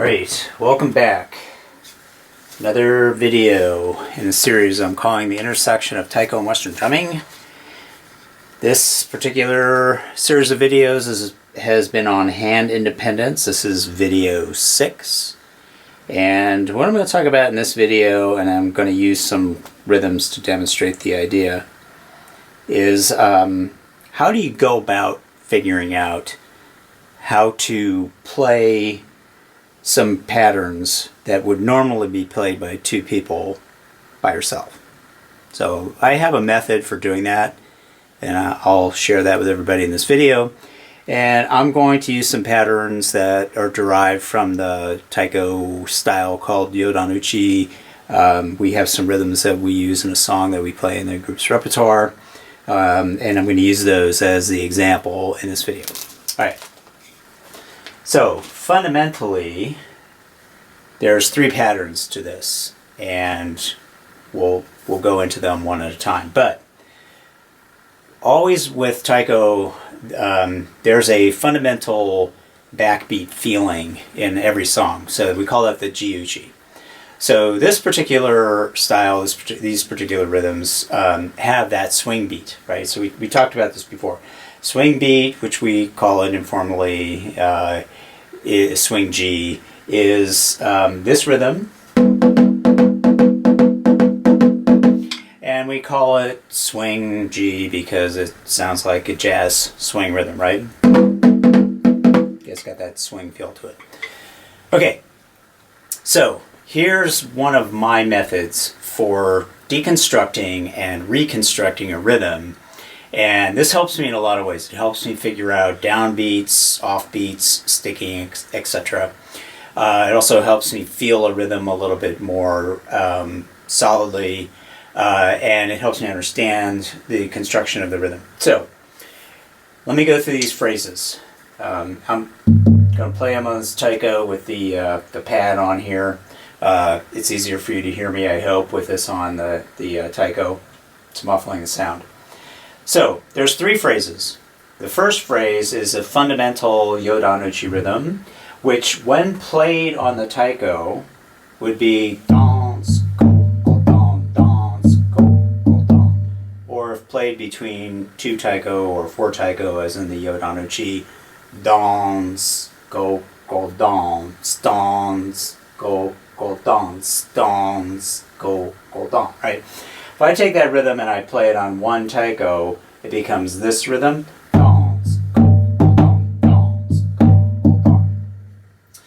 Alright, welcome back. Another video in the series I'm calling The Intersection of Taiko and Western Drumming. This particular series of videos has been on hand independence. This is video 6. And what I'm going to talk about in this video, and I'm going to use some rhythms to demonstrate the idea, is how do you go about figuring out how to play some patterns that would normally be played by two people by yourself. So I have a method for doing that, and I'll share that with everybody in this video. And I'm going to use some patterns that are derived from the Taiko style called Yodan-uchi. We have some rhythms that we use in a song that we play in the group's repertoire, and I'm going to use those as the example in this video. Alright. So fundamentally, there's 3 patterns to this, and we'll go into them one at a time. But always with Taiko, there's a fundamental backbeat feeling in every song. So we call that the ji-uchi. So this particular style, these particular rhythms have that swing beat, right? So we talked about this before. Swing beat, which we call it informally swing G, is this rhythm, and we call it swing G because it sounds like a jazz swing rhythm, right? It's got that swing feel to it. Okay, so here's one of my methods for deconstructing and reconstructing a rhythm. And this helps me in a lot of ways. It helps me figure out downbeats, offbeats, sticking, etc. It also helps me feel a rhythm a little bit more solidly, and it helps me understand the construction of the rhythm. So, let me go through these phrases. I'm going to play them on this Taiko with the pad on here. It's easier for you to hear me, I hope, with this on the Taiko. It's muffling the sound. So, there's 3 phrases. The first phrase is a fundamental Yodan-uchi rhythm, which when played on the Taiko would be dance, go, dance, go, dance. Or if played between 2 Taiko or 4 Taiko, as in the Yodan-uchi, dance, go, dance, dance, go, dance, dance, go, dance, right? If I take that rhythm and I play it on 1 Taiko, it becomes this rhythm. Dance, go, dance, go, dance.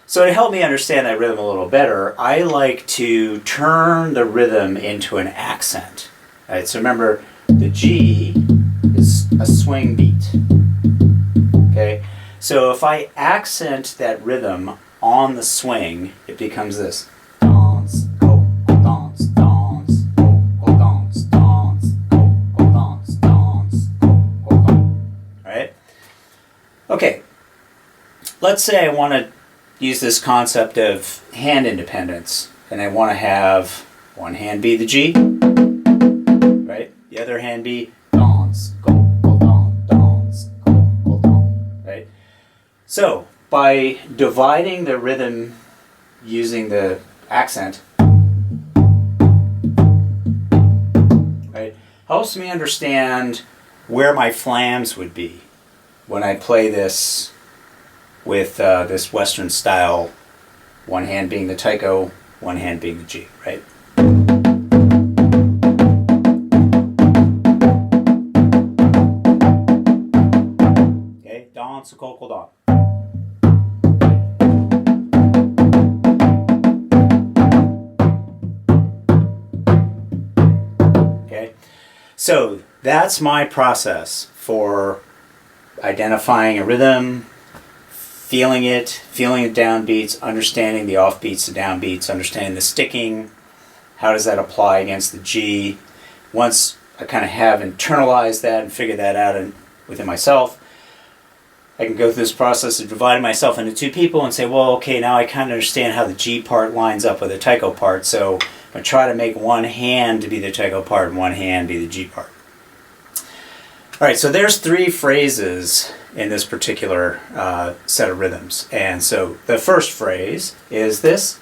So to help me understand that rhythm a little better, I like to turn the rhythm into an accent. Right, so remember, the G is a swing beat. Okay? So if I accent that rhythm on the swing, it becomes this. Dance, go, dance, dance, go, dance, dance, go, dance, dance, go, dance. Right? Okay. Let's say I want to use this concept of hand independence, and I want to have one hand be the G, right? The other hand be dance, go, dance, go, dance, right? So, by dividing the rhythm using the accent, right, helps me understand where my flams would be when I play this with this Western style, one hand being the Taiko, one hand being the G, right? Okay, dance, go, dance. So that's my process for identifying a rhythm, feeling the downbeats, understanding the offbeats, the downbeats, understanding the sticking. How does that apply against the G? Once I kind of have internalized that and figured that out within myself, I can go through this process of dividing myself into 2 people and say, well, okay, now I kind of understand how the G part lines up with the Taiko part, so I'm going to try to make one hand to be the Taiko part and one hand be the G part. Alright, so there's 3 phrases in this particular set of rhythms. And so the first phrase is this.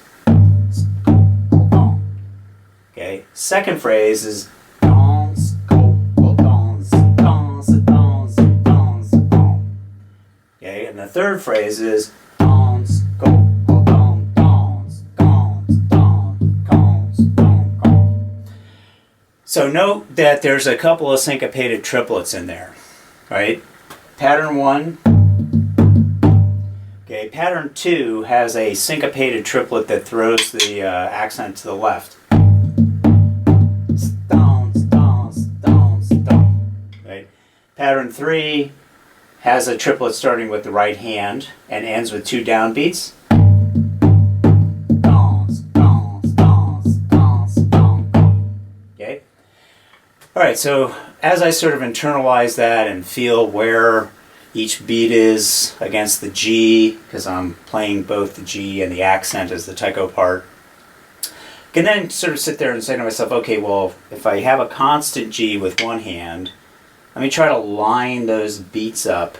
Okay. Second phrase is dance, go, dance, dance, dance, dance, dance. Okay. And the third phrase is dance, go, dance, dance, dance, dance, dance, dance. So note that there's a couple of syncopated triplets in there, right? Pattern 1. Okay, pattern 2 has a syncopated triplet that throws the accent to the left. Dance, dance, dance, dance. Right? Pattern 3 has a triplet starting with the right hand and ends with 2 downbeats. Dance, dance, dance, dance, dance. Okay? Alright, so as I sort of internalize that and feel where each beat is against the G, because I'm playing both the G and the accent as the taiko part, I can then sort of sit there and say to myself, okay, well, if I have a constant G with one hand, let me try to line those beats up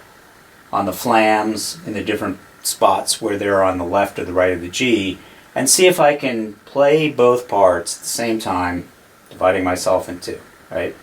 on the flams in the different spots where they're on the left or the right of the G, and see if I can play both parts at the same time, dividing myself in two, right?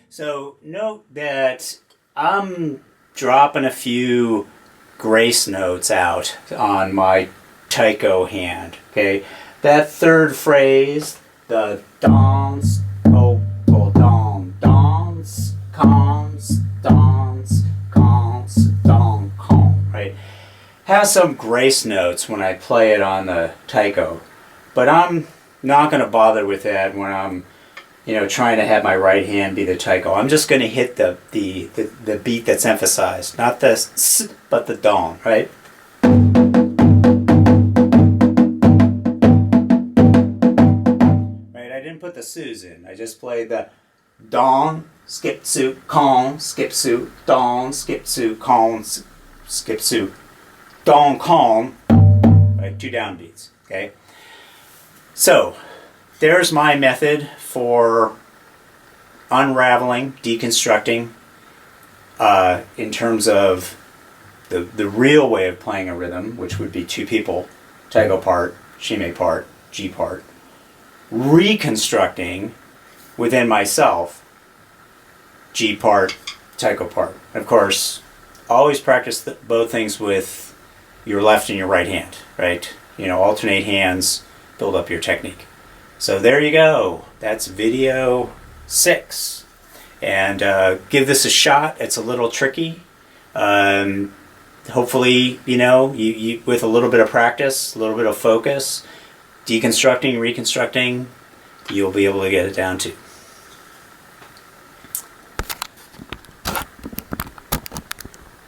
So note that I'm dropping a few grace notes out on my taiko hand. Okay, that third phrase, the dance, go, don, dance, cons, dance, cons, don, con, right? Has some grace notes when I play it on the taiko, but I'm not going to bother with that when I'm trying to have my right hand be the taiko. I'm just going to hit the beat that's emphasized, not the s, but the don, right? Right, I didn't put the sus in. I just played the don, skip su, con, skip su, don, skip su, con, skip su, don, con, right, 2 downbeats, okay? So, there's my method for unraveling, deconstructing, in terms of the real way of playing a rhythm, which would be 2 people, taiko part, shime part, G part, reconstructing within myself, G part, taiko part. Of course, always practice both things with your left and your right hand, right? Alternate hands, build up your technique. So there you go. That's video 6. And give this a shot. It's a little tricky. Hopefully, you with a little bit of practice, a little bit of focus, deconstructing, reconstructing, you'll be able to get it down too.